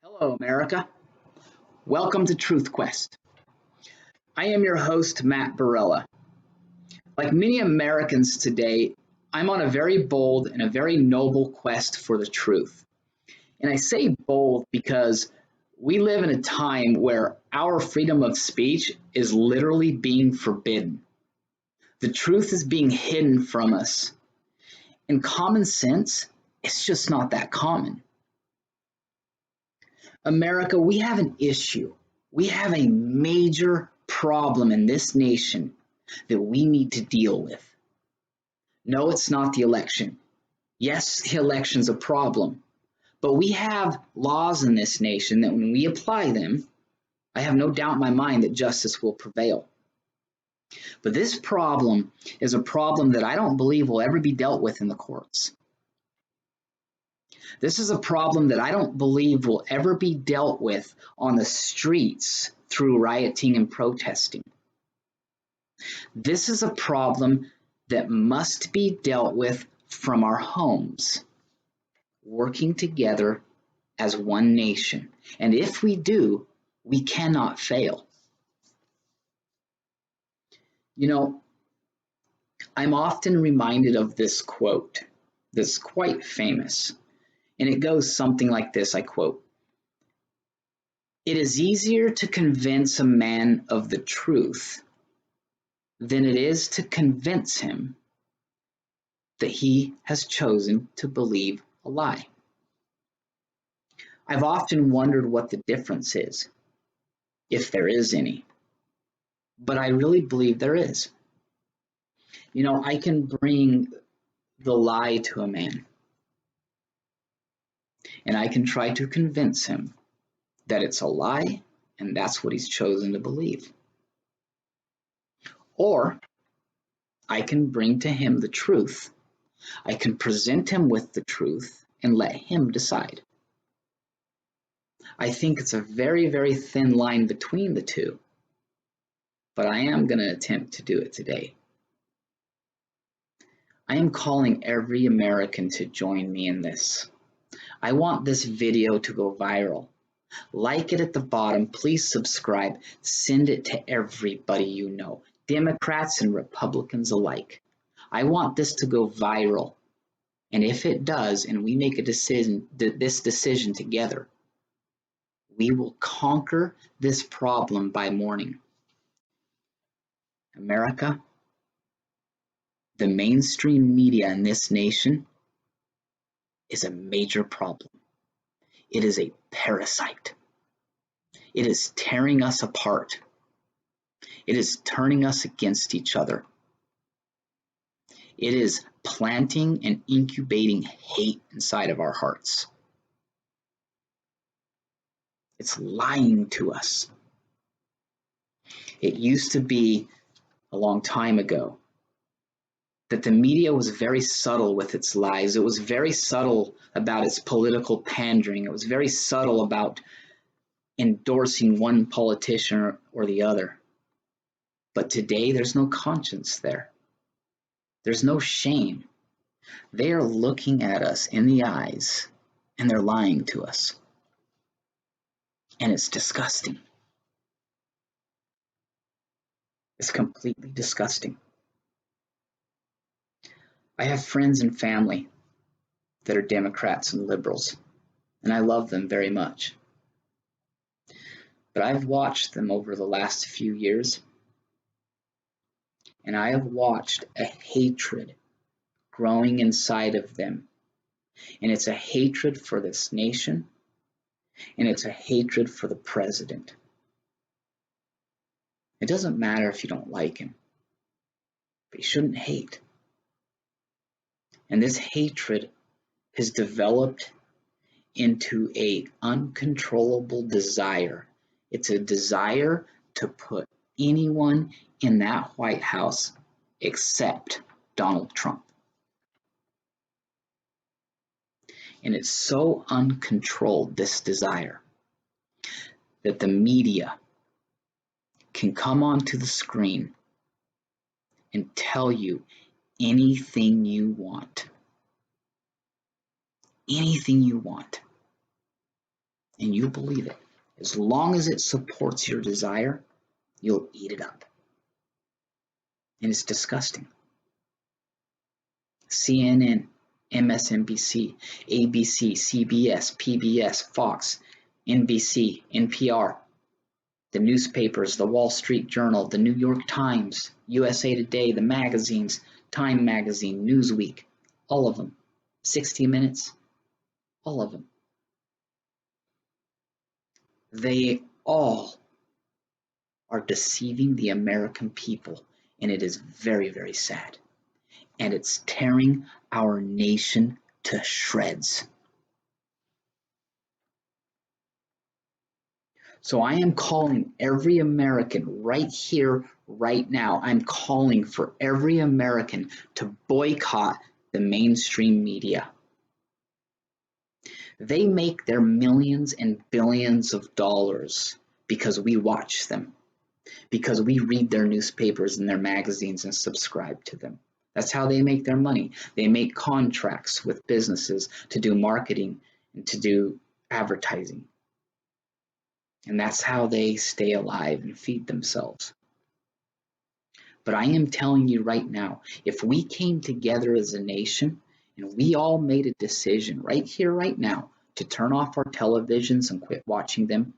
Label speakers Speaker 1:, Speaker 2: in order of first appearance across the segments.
Speaker 1: Hello, America. Welcome to Truth Quest. I am your host, Matt Barella. Like many Americans today, I'm on a very bold and a very noble quest for the truth. And I say bold because we live in a time where our freedom of speech is literally being forbidden. The truth is being hidden from us. And common sense, it's just not that common. America, we have an issue. We have a major problem in this nation that we need to deal with. No, it's not the election. Yes, the election's a problem, but we have laws in this nation that when we apply them, I have no doubt in my mind that justice will prevail. But this problem is a problem that I don't believe will ever be dealt with in the courts. This is a problem that I don't believe will ever be dealt with on the streets through rioting and protesting. This is a problem that must be dealt with from our homes, working together as one nation. And if we do, we cannot fail. You know, I'm often reminded of this quote that's quite famous. And it goes something like this, I quote, "It is easier to convince a man of the truth than it is to convince him that he has chosen to believe a lie." I've often wondered what the difference is, if there is any, but I really believe there is. You know, I can bring the lie to a man, and I can try to convince him that it's a lie and that's what he's chosen to believe. Or I can bring to him the truth. I can present him with the truth and let him decide. I think it's a very, very thin line between the two, but I am going to attempt to do it today. I am calling every American to join me in this. I want this video to go viral. Like it at the bottom, please subscribe, send it to everybody you know, Democrats and Republicans alike. I want this to go viral. And if it does, and we make this decision together, we will conquer this problem by morning. America, the mainstream media in this nation is a major problem. It is a parasite. It is tearing us apart. It is turning us against each other. It is planting and incubating hate inside of our hearts. It's lying to us. It used to be a long time ago that the media was very subtle with its lies. It was very subtle about its political pandering. It was very subtle about endorsing one politician or the other. But today, there's no conscience there. There's no shame. They are looking at us in the eyes and they're lying to us. And it's disgusting. It's completely disgusting. I have friends and family that are Democrats and liberals, and I love them very much. But I've watched them over the last few years, and I have watched a hatred growing inside of them. And it's a hatred for this nation, and it's a hatred for the president. It doesn't matter if you don't like him, but you shouldn't hate. And this hatred has developed into a uncontrollable desire. It's a desire to put anyone in that White House except Donald Trump. And it's so uncontrolled, this desire, that the media can come onto the screen and tell you anything you want. Anything you want. and you believe it, as long as it supports your desire, you'll eat it up. And it's disgusting. CNN, MSNBC, ABC, CBS, PBS, Fox, NBC, NPR, the newspapers, the Wall Street Journal, the New York Times, USA Today, the magazines, Time Magazine, Newsweek, all of them. 60 Minutes, all of them. They all are deceiving the American people, and it is very, very sad. And it's tearing our nation to shreds. So I am calling every American right here, right now. I'm calling for every American to boycott the mainstream media. They make their millions and billions of dollars because we watch them, because we read their newspapers and their magazines and subscribe to them. That's how they make their money. They make contracts with businesses to do marketing and to do advertising. And that's how they stay alive and feed themselves. But I am telling you right now, if we came together as a nation and we all made a decision right here, right now, to turn off our televisions and quit watching them,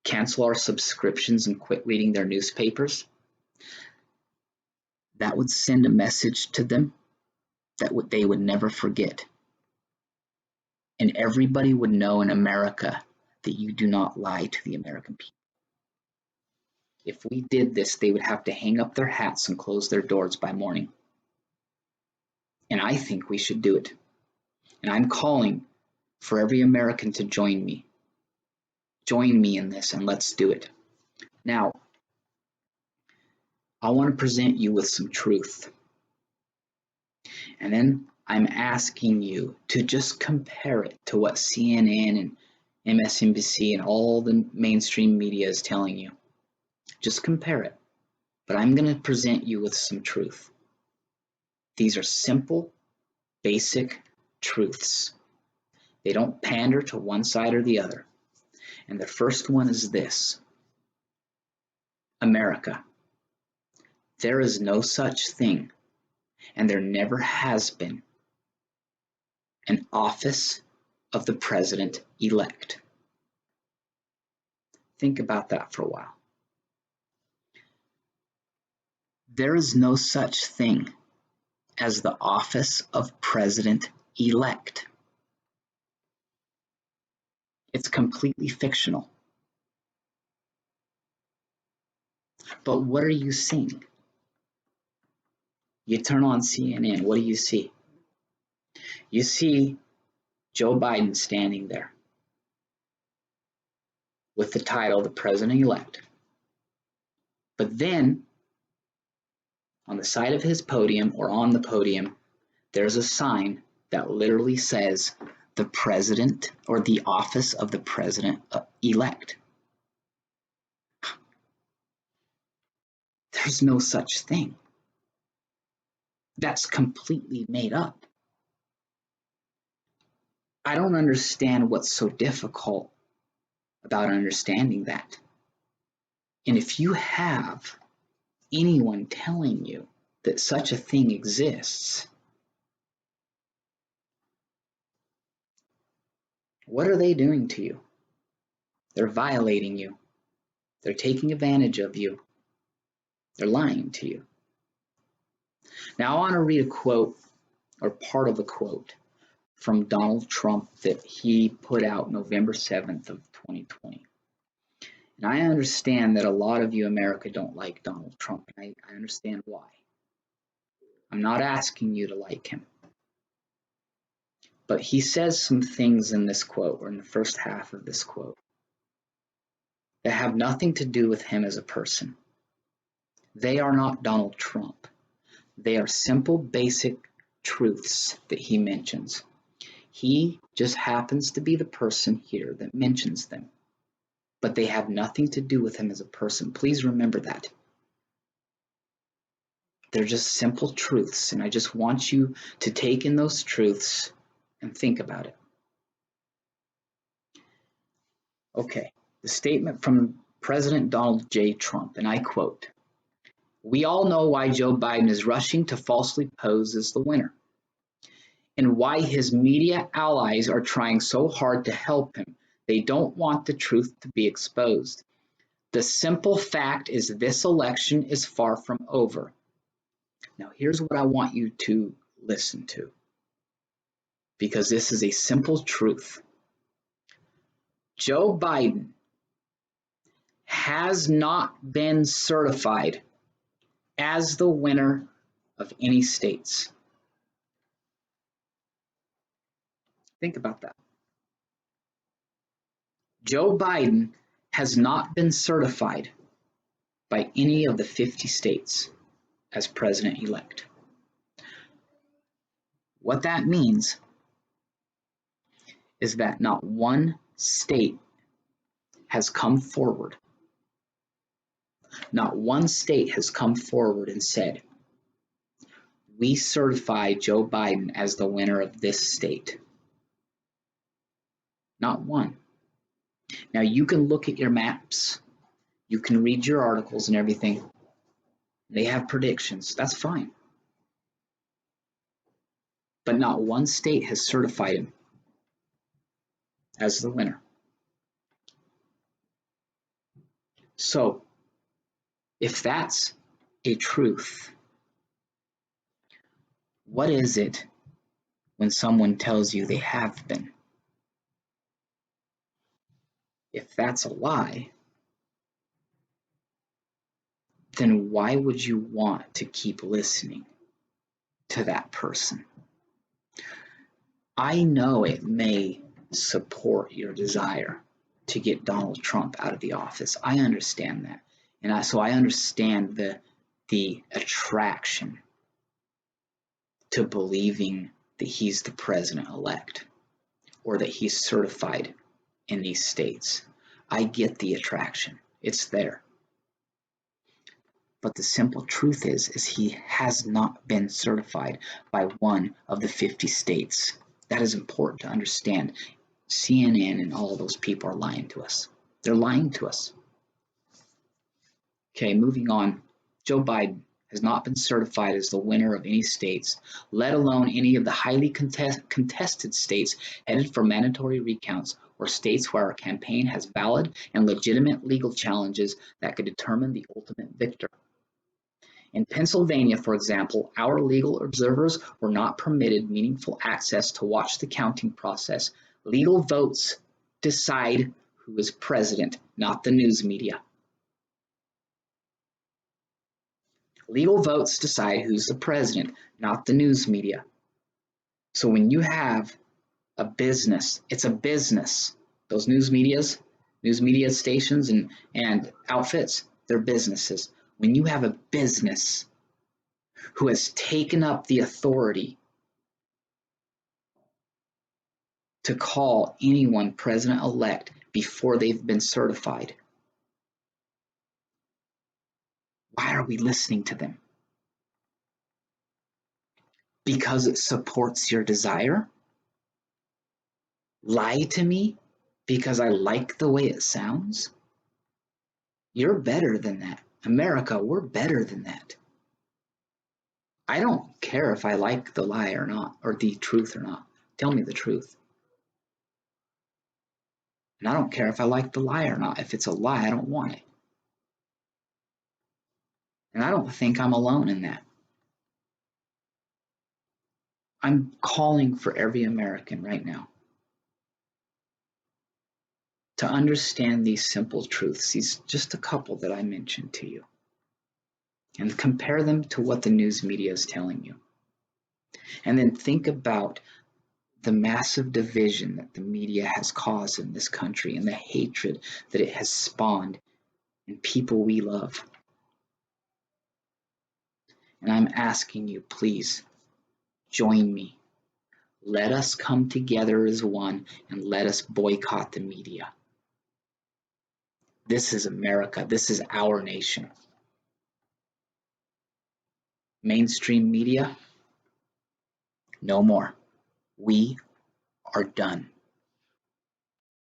Speaker 1: cancel our subscriptions and quit reading their newspapers, that would send a message to them that they would never forget. And everybody would know in America that you do not lie to the American people. If we did this, they would have to hang up their hats and close their doors by morning. And I think we should do it. And I'm calling for every American to join me. Join me in this and let's do it. Now, I want to present you with some truth. And then I'm asking you to just compare it to what CNN and MSNBC and all the mainstream media is telling you. Just compare it. But I'm going to present you with some truth. These are simple, basic truths. They don't pander to one side or the other. And the first one is this. America. There is no such thing, and there never has been, an office of the president-elect. Think about that for a while. There is no such thing as the office of president-elect. It's completely fictional. But what are you seeing? You turn on CNN, what do you see? You see Joe Biden standing there with the title, the president-elect. But then, on the side of his podium or on the podium, there's a sign that literally says the president or the office of the president-elect. There's no such thing. That's completely made up. I don't understand what's so difficult about understanding that. And if you have anyone telling you that such a thing exists, what are they doing to you? They're violating you. They're taking advantage of you. They're lying to you. Now I want to read a quote, or part of a quote, from Donald Trump that he put out November 7th of 2020. And I understand that a lot of you in America don't like Donald Trump, and I understand why. I'm not asking you to like him. But he says some things in this quote, or in the first half of this quote, that have nothing to do with him as a person. They are not Donald Trump. They are simple, basic truths that he mentions. He just happens to be the person here that mentions them, but they have nothing to do with him as a person. Please remember that. They're just simple truths, and I just want you to take in those truths and think about it. Okay, the statement from President Donald J. Trump, and I quote, "We all know why Joe Biden is rushing to falsely pose as the winner, and why his media allies are trying so hard to help him. They don't want the truth to be exposed. The simple fact is this election is far from over." Now, here's what I want you to listen to, because this is a simple truth. Joe Biden has not been certified as the winner of any states. Think about that. Joe Biden has not been certified by any of the 50 states as president-elect. What that means is that not one state has come forward. Not one state has come forward and said, "We certify Joe Biden as the winner of this state." Not one. Now, you can look at your maps, you can read your articles and everything. They have predictions. That's fine. But not one state has certified him as the winner. So, if that's a truth, what is it when someone tells you they have been? If that's a lie, then why would you want to keep listening to that person? I know it may support your desire to get Donald Trump out of the office. I understand that. And so I understand the attraction to believing that he's the president-elect or that he's certified in these states. I get the attraction. It's there. But the simple truth is he has not been certified by one of the 50 states. That is important to understand. CNN and all of those people are lying to us. They're lying to us. Okay, moving on. Joe Biden has not been certified as the winner of any states, let alone any of the highly contested states headed for mandatory recounts, or states where our campaign has valid and legitimate legal challenges that could determine the ultimate victor. In Pennsylvania, for example, our legal observers were not permitted meaningful access to watch the counting process. Legal votes decide who is president, not the news media. Legal votes decide who's the president, not the news media. So when you have a business, it's a business. Those news media stations and outfits, they're businesses. When you have a business who has taken up the authority to call anyone president-elect before they've been certified, why are we listening to them? Because it supports your desire? Lie to me because I like the way it sounds? You're better than that. America, we're better than that. I don't care if I like the lie or not, or the truth or not. Tell me the truth. And I don't care if I like the lie or not. If it's a lie, I don't want it. And I don't think I'm alone in that. I'm calling for every American right now to understand these simple truths, these just a couple that I mentioned to you, and compare them to what the news media is telling you. And then think about the massive division that the media has caused in this country and the hatred that it has spawned in people we love. And I'm asking you, please join me. Let us come together as one and let us boycott the media. This is America. This is our nation. Mainstream media, no more. We are done.